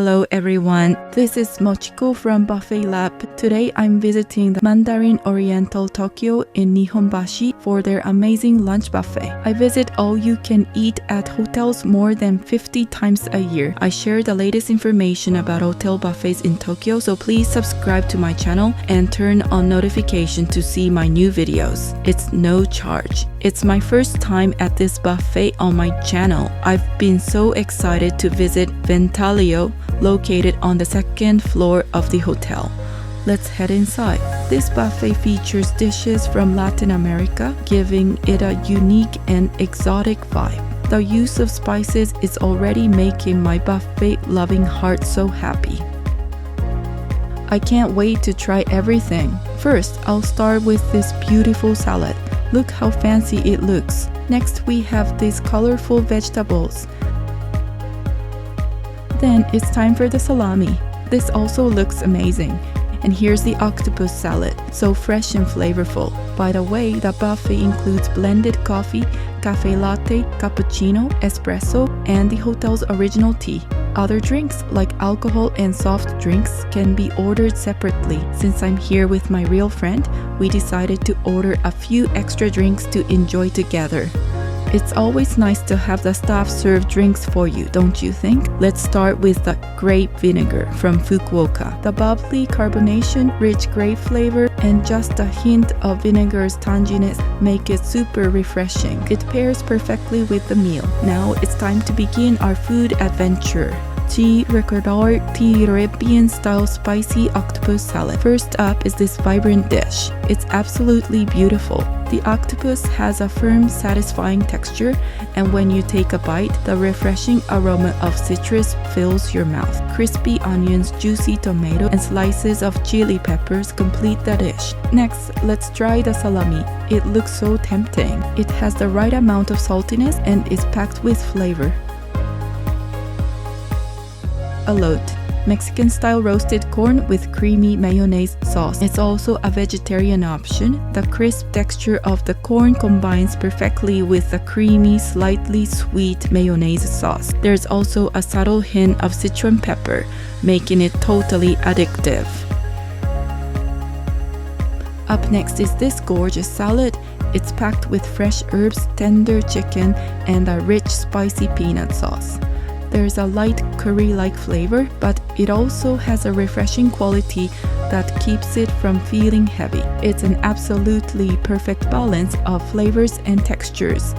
Hello everyone, this is Mochi from Buffet Lab. Today I'm visiting the Mandarin Oriental Tokyo in Nihonbashi for their amazing lunch buffet. I visit all you can eat at hotels more than 50 times a year. I share the latest information about hotel buffets in Tokyo, so please subscribe to my channel and turn on notification to see my new videos. It's no charge. It's my first time at this buffet on my channel. I've been so excited to visit Ventalio, located on the second floor of the hotel. Let's head inside. This buffet features dishes from Latin America, giving it a unique and exotic vibe. The use of spices is already making my buffet-loving heart so happy. I can't wait to try everything. First, I'll start with this beautiful salad. Look how fancy it looks. Next, we have these colorful vegetables. Then it's time for the salami. This also looks amazing. And here's the octopus salad, so fresh and flavorful. By the way, the buffet includes blended coffee, cafe latte, cappuccino, espresso, and the hotel's original tea. Other drinks like alcohol and soft drinks can be ordered separately. Since I'm here with my real friend, we decided to order a few extra drinks to enjoy together. It's always nice to have the staff serve drinks for you, don't you think? Let's start with the grape vinegar from Fukuoka. The bubbly carbonation, rich grape flavor, and just a hint of vinegar's tanginess make it super refreshing. It pairs perfectly with the meal. Now it's time to begin our food adventure. Recordar European style spicy octopus salad. First up is this vibrant dish. It's absolutely beautiful. The octopus has a firm, satisfying texture, and when you take a bite, the refreshing aroma of citrus fills your mouth. Crispy onions, juicy tomato, and slices of chili peppers complete the dish. Next, let's try the salami. It looks so tempting. It has the right amount of saltiness and is packed with flavor. Elote, Mexican-style roasted corn with creamy mayonnaise sauce. It's also a vegetarian option. The crisp texture of the corn combines perfectly with the creamy, slightly sweet mayonnaise sauce. There's also a subtle hint of citron pepper, making it totally addictive. Up next is this gorgeous salad. It's packed with fresh herbs, tender chicken, and a rich, spicy peanut sauce. There's a light curry-like flavor, but it also has a refreshing quality that keeps it from feeling heavy. It's an absolutely perfect balance of flavors and textures.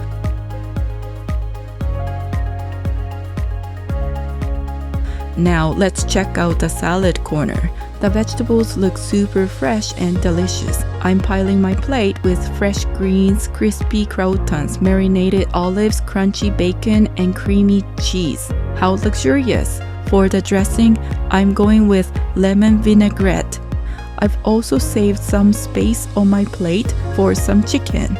Now let's check out the salad corner. The vegetables look super fresh and delicious. I'm piling my plate with fresh greens, crispy croutons, marinated olives, crunchy bacon, and creamy cheese. How luxurious! For the dressing, I'm going with lemon vinaigrette. I've also saved some space on my plate for some chicken.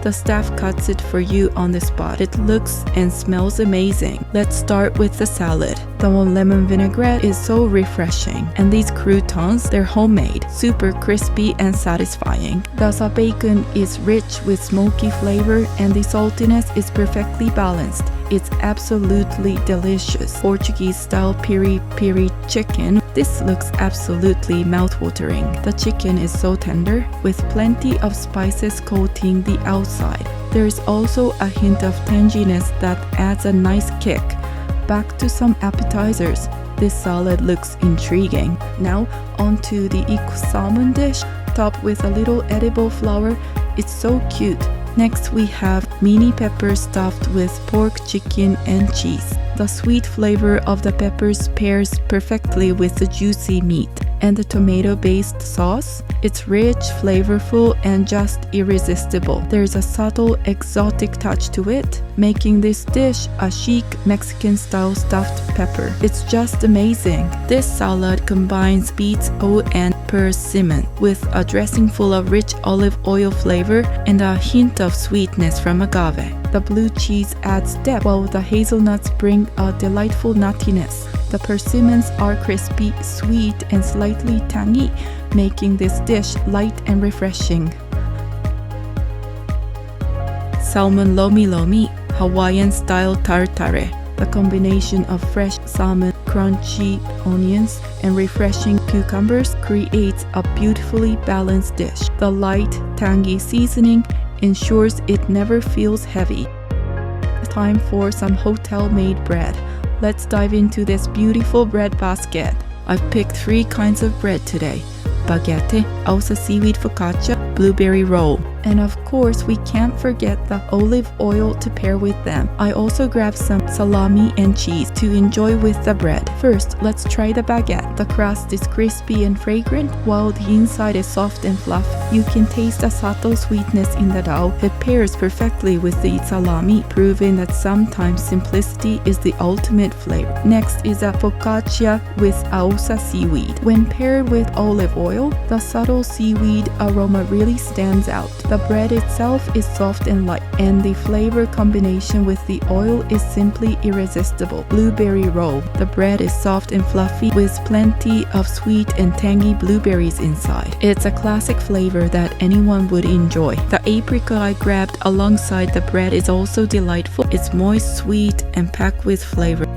The staff cuts it for you on the spot. It looks and smells amazing. Let's start with the salad. The lemon vinaigrette is so refreshing. And these croutons, they're homemade, super crispy and satisfying. The bacon is rich with smoky flavor and the saltiness is perfectly balanced. It's absolutely delicious. Portuguese-style piri-piri chicken. This looks absolutely mouth-watering. The chicken is so tender, with plenty of spices coating the outside. There's also a hint of tanginess that adds a nice kick. Back to some appetizers. This salad looks intriguing. Now onto the salmon dish, topped with a little edible flower. It's so cute. Next we have mini peppers stuffed with pork, chicken, and cheese. The sweet flavor of the peppers pairs perfectly with the juicy meat. And the tomato-based sauce, it's rich, flavorful, and just irresistible. There's a subtle, exotic touch to it, making this dish a chic Mexican-style stuffed pepper. It's just amazing. This salad combines beets, oat, and persimmon with a dressing full of rich olive oil flavor and a hint of sweetness from agave. The blue cheese adds depth, while the hazelnuts bring a delightful nuttiness. The persimmons are crispy, sweet, and slightly tangy, making this dish light and refreshing. Salmon lomi lomi, Hawaiian-style tartare. The combination of fresh salmon, crunchy onions, and refreshing cucumbers creates a beautifully balanced dish. The light, tangy seasoning ensures it never feels heavy. Time for some hotel-made bread. Let's dive into this beautiful bread basket. I've picked 3 kinds of bread today: baguette, Ausa seaweed focaccia, blueberry roll. And of course, we can't forget the olive oil to pair with them. I also grabbed some salami and cheese to enjoy with the bread. First, let's try the baguette. The crust is crispy and fragrant, while the inside is soft and fluffy. You can taste the subtle sweetness in the dough. It pairs perfectly with the salami, proving that sometimes simplicity is the ultimate flavor. Next is a focaccia with Ausa seaweed. When paired with olive oil, the subtle seaweed aroma really stands out. The bread itself is soft and light, and the flavor combination with the oil is simply irresistible. Blueberry roll. The bread is soft and fluffy with plenty of sweet and tangy blueberries inside. It's a classic flavor that anyone would enjoy. The apricot I grabbed alongside the bread is also delightful. It's moist, sweet, and packed with flavor.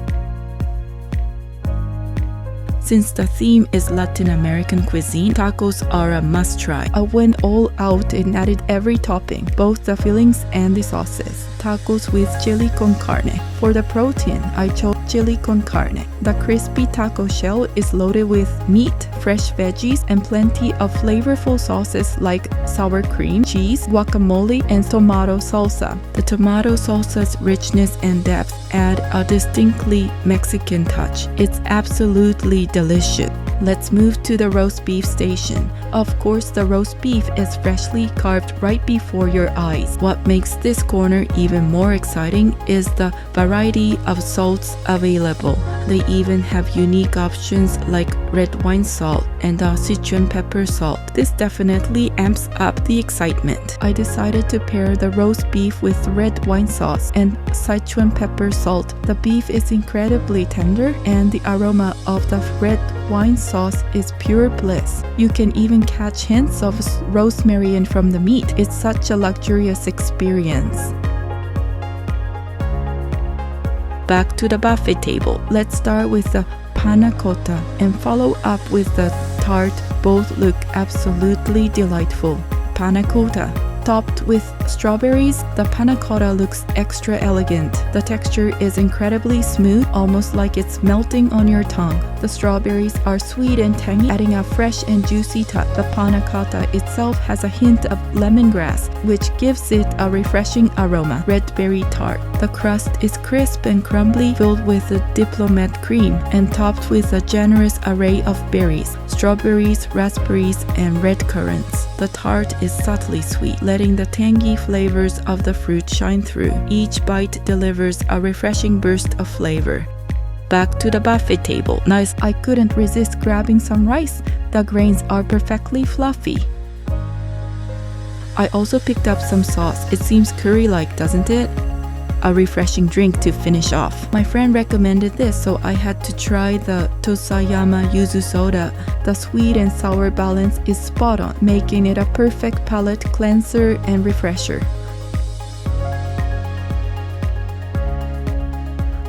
Since the theme is Latin American cuisine, tacos are a must-try. I went all out and added every topping, both the fillings and the sauces. Tacos with chili con carne. For the protein, I chose chili con carne. The crispy taco shell is loaded with meat, fresh veggies, and plenty of flavorful sauces like sour cream, cheese, guacamole, and tomato salsa. The tomato salsa's richness and depth add a distinctly Mexican touch. It's absolutely delicious. Let's move to the roast beef station. Of course, the roast beef is freshly carved right before your eyes. What makes this corner even more exciting is the variety of salts available. They even have unique options like red wine salt and Sichuan pepper salt. This definitely amps up the excitement. I decided to pair the roast beef with red wine sauce and Sichuan pepper salt. The beef is incredibly tender, and the aroma of the red wine sauce is pure bliss. You can even catch hints of rosemary from the meat. It's such a luxurious experience. Back to the buffet table. Let's start with the panna cotta and follow up with the tart. Both look absolutely delightful. Panna cotta. Topped with strawberries, the panna cotta looks extra elegant. The texture is incredibly smooth, almost like it's melting on your tongue. The strawberries are sweet and tangy, adding a fresh and juicy touch. The panna cotta itself has a hint of lemongrass, which gives it a refreshing aroma. Red berry tart. The crust is crisp and crumbly, filled with a diplomat cream, and topped with a generous array of berries, strawberries, raspberries, and red currants. The tart is subtly sweet, letting the tangy flavors of the fruit shine through. Each bite delivers a refreshing burst of flavor. Back to the buffet table. Nice, I couldn't resist grabbing some rice. The grains are perfectly fluffy. I also picked up some sauce. It seems curry-like, doesn't it? A refreshing drink to finish off. My friend recommended this, so I had to try the Tosayama Yuzu soda. The sweet and sour balance is spot on, making it a perfect palate cleanser and refresher.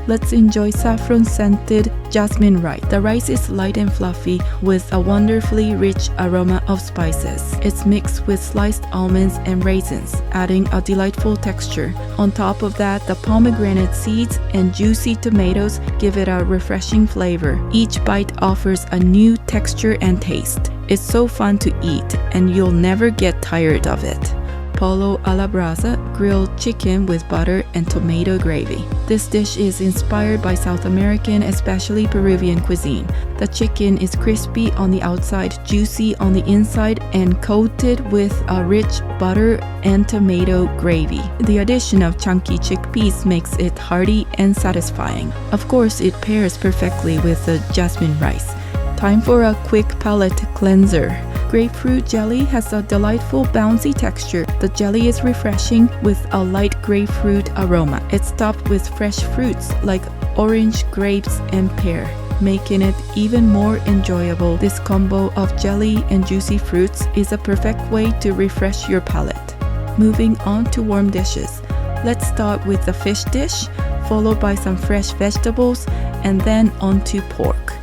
Let's enjoy saffron-scented jasmine rice. The rice is light and fluffy with a wonderfully rich aroma of spices. It's mixed with sliced almonds and raisins, adding a delightful texture. On top of that, the pomegranate seeds and juicy tomatoes give it a refreshing flavor. Each bite offers a new texture and taste. It's so fun to eat, and you'll never get tired of it. Pollo a la brasa, grilled chicken with butter and tomato gravy. This dish is inspired by South American, especially Peruvian cuisine. The chicken is crispy on the outside, juicy on the inside, and coated with a rich butter and tomato gravy. The addition of chunky chickpeas makes it hearty and satisfying. Of course, it pairs perfectly with the jasmine rice. Time for a quick palate cleanser. Grapefruit jelly has a delightful bouncy texture. The jelly is refreshing with a light grapefruit aroma. It's topped with fresh fruits like orange, grapes, and pear, making it even more enjoyable. This combo of jelly and juicy fruits is a perfect way to refresh your palate. Moving on to warm dishes. Let's start with the fish dish, followed by some fresh vegetables and then onto pork.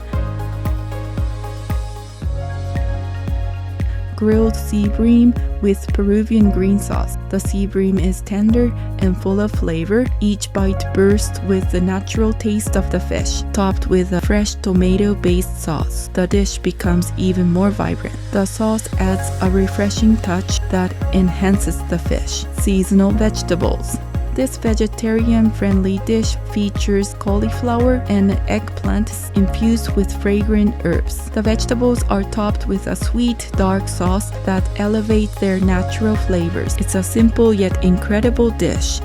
Grilled sea bream with Peruvian green sauce. The sea bream is tender and full of flavor. Each bite bursts with the natural taste of the fish, topped with a fresh tomato-based sauce. The dish becomes even more vibrant. The sauce adds a refreshing touch that enhances the fish. Seasonal vegetables. This vegetarian-friendly dish features cauliflower and eggplant infused with fragrant herbs. The vegetables are topped with a sweet, dark sauce that elevates their natural flavors. It's a simple yet incredible dish.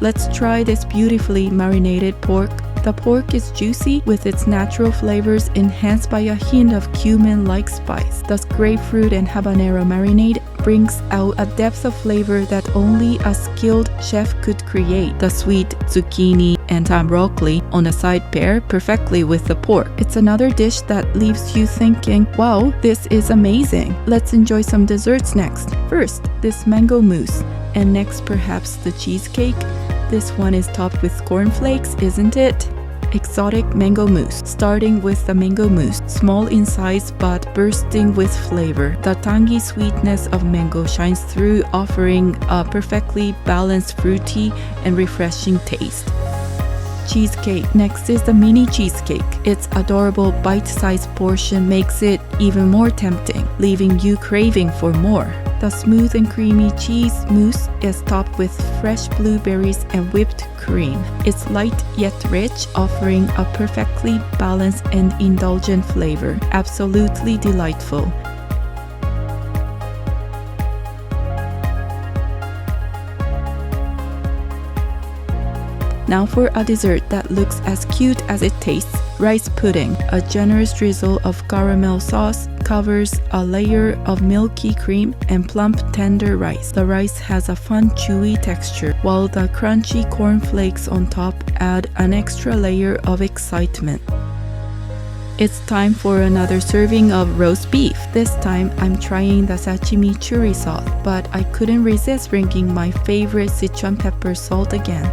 Let's try this beautifully marinated pork. The pork is juicy with its natural flavors enhanced by a hint of cumin-like spice. The grapefruit and habanero marinade brings out a depth of flavor that only a skilled chef could create. The sweet zucchini and broccoli on the side pair perfectly with the pork. It's another dish that leaves you thinking, wow, this is amazing. Let's enjoy some desserts next. First, this mango mousse, and next perhaps the cheesecake. This one is topped with cornflakes, isn't it? Exotic mango mousse. Starting with the mango mousse, small in size but bursting with flavor. The tangy sweetness of mango shines through, offering a perfectly balanced fruity and refreshing taste. Cheesecake. Next is the mini cheesecake. Its adorable bite-sized portion makes it even more tempting, leaving you craving for more. The smooth and creamy cheese mousse is topped with fresh blueberries and whipped cream. It's light yet rich, offering a perfectly balanced and indulgent flavor. Absolutely delightful. Now for a dessert that looks as cute as it tastes. Rice pudding. A generous drizzle of caramel sauce covers a layer of milky cream and plump tender rice. The rice has a fun chewy texture, while the crunchy cornflakes on top add an extra layer of excitement. It's time for another serving of roast beef. This time I'm trying the sashimi churi sauce, but I couldn't resist bringing my favorite Sichuan pepper salt again.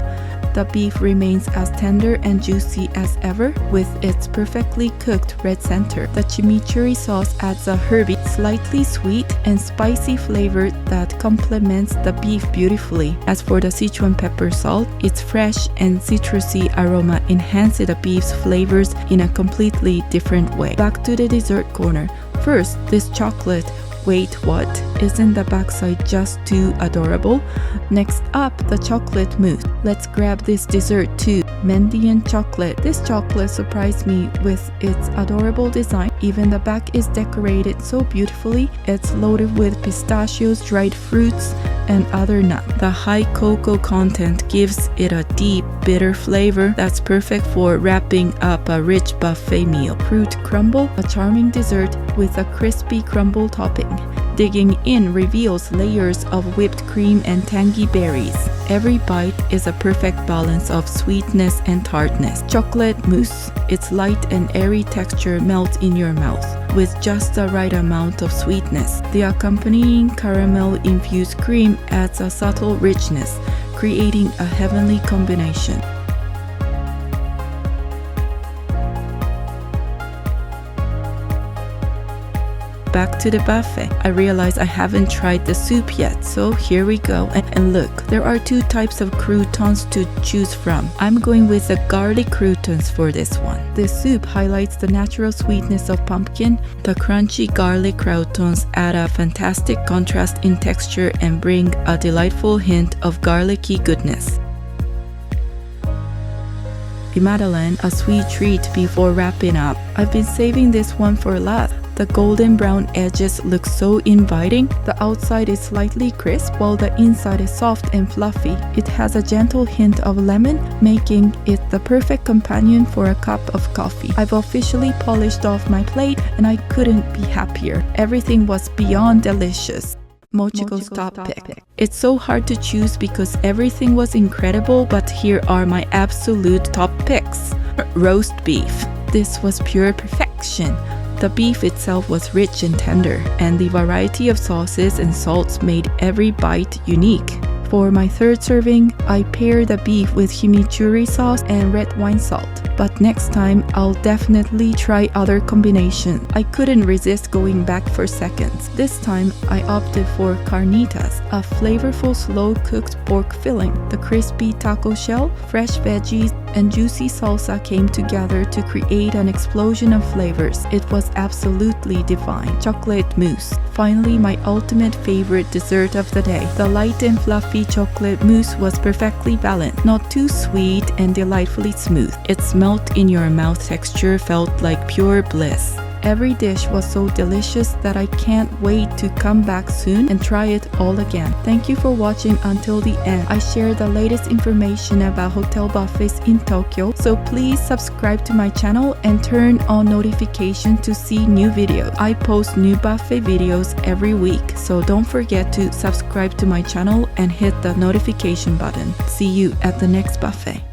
The beef remains as tender and juicy as ever with its perfectly cooked red center. The chimichurri sauce adds a herby, slightly sweet and spicy flavor that complements the beef beautifully. As for the Sichuan pepper salt, its fresh and citrusy aroma enhances the beef's flavors in a completely different way. Back to the dessert corner. First, this chocolate. Wait, what? Isn't the backside just too adorable? Next up, the chocolate mousse. Let's grab this dessert too. Mandarin chocolate. This chocolate surprised me with its adorable design. Even the back is decorated so beautifully. It's loaded with pistachios, dried fruits, and other nuts. The high cocoa content gives it a deep, bitter flavor that's perfect for wrapping up a rich buffet meal. Fruit crumble, a charming dessert with a crispy crumble topping. Digging in reveals layers of whipped cream and tangy berries. Every bite is a perfect balance of sweetness and tartness. Chocolate mousse. Its light and airy texture melts in your mouth with just the right amount of sweetness. The accompanying caramel-infused cream adds a subtle richness, creating a heavenly combination. Back to the buffet. I realize I haven't tried the soup yet, so here we go. And look, there are two types of croutons to choose from. I'm going with the garlic croutons for this one. This soup highlights the natural sweetness of pumpkin. The crunchy garlic croutons add a fantastic contrast in texture and bring a delightful hint of garlicky goodness. Madeleine, a sweet treat before wrapping up. I've been saving this one for last. The golden brown edges look so inviting. The outside is slightly crisp while the inside is soft and fluffy. It has a gentle hint of lemon, making it the perfect companion for a cup of coffee. I've officially polished off my plate and I couldn't be happier. Everything was beyond delicious. Mochiko's top pick. It's so hard to choose because everything was incredible, but here are my absolute top picks. Roast beef. This was pure perfection. The beef itself was rich and tender, and the variety of sauces and salts made every bite unique. For my third serving, I paired the beef with chimichurri sauce and red wine salt. but next time I'll definitely try other combinations. I couldn't resist going back for seconds. This time I opted for carnitas, a flavorful slow-cooked pork filling. The crispy taco shell, fresh veggies, and juicy salsa came together to create an explosion of flavors. It was absolutely divine. Chocolate mousse. Finally, my ultimate favorite dessert of the day. The light and fluffy chocolate mousse was perfectly balanced, not too sweet and delightfully smooth. Its melt in your mouth texture felt like pure bliss. Every dish was so delicious that I can't wait to come back soon and try it all again. Thank you for watching until the end. I share the latest information about hotel buffets in Tokyo, so please subscribe to my channel and turn on notifications to see new videos. I post new buffet videos every week, so don't forget to subscribe to my channel and hit the notification button. See you at the next buffet.